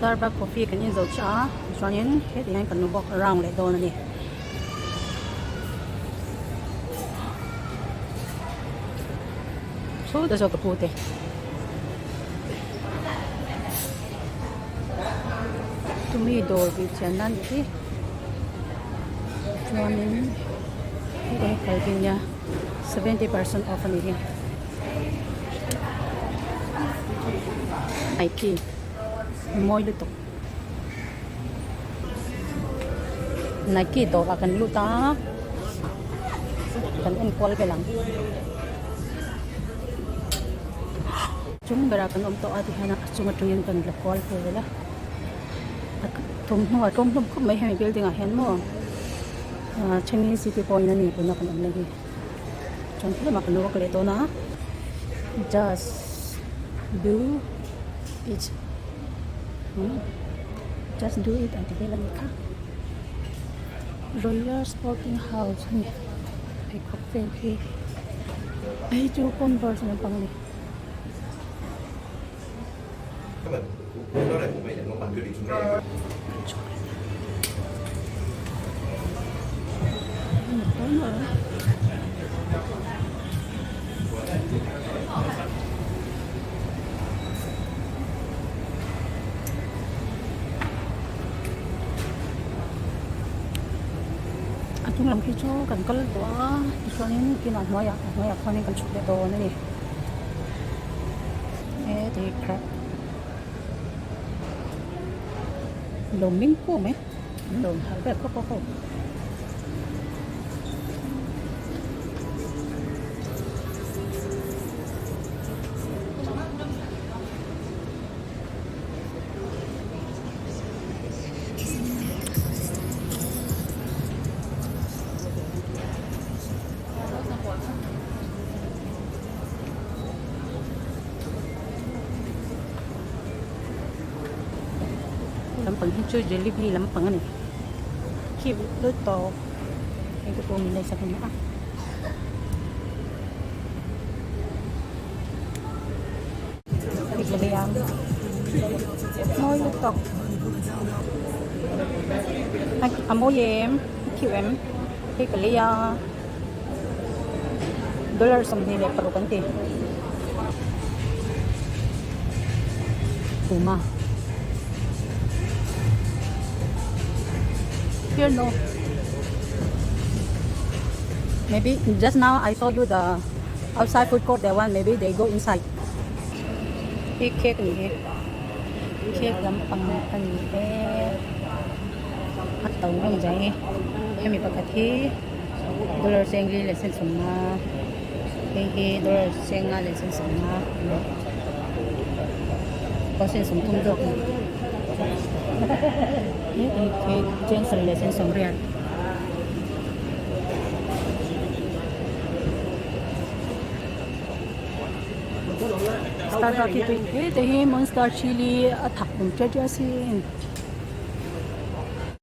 Starbucks coffee kan in zo cha chuan in he ti kan nu bok rang le don ani so da zo ka pu te tu mi do bi chen nan ti chuan in he kai tin ya 70% off ani hi Nike môi liên tục Nike tổ và cần lưu ta cần ăn qua cái lằng chúng bây giờ cần ôm tổ thì hana chúng ta trông cần là qua cái đấy là thùng hoa trông không có mấy hàng building ở hen mà Chinese City Point này cũng là cần ôm lagi trong khi mà cần lưu cái tổ na just do it just do it at the Veronica Royal Sporting House ni ay cocktail ki ay chú Converse ng pang ni đó là cũng phải nhận công bằng đưa đi chúng ta chúng làm khi cho cần có lần đó cho nên khi nào nói con nên cần chụp đẹp đồ nữa đi thì crap đồ miếng của mấy đồ hở đẹp có không lampang hijau Jollibee lampang ni kip luto yang tu pun nilai sa kanya ito yang mau luto amo yem QM kaya dollar sa nilai parukan ti Puma here no maybe just now I told you the outside food court that one maybe they go inside big cake ni cake lampang ani at tàu nông dạy em bị bạc thi dollar sengli lesson summa dollar senga lesson summa có sen sum tung dok cái trên sân để sen sum rian Starbucks itu monster chili thak pun jadi asin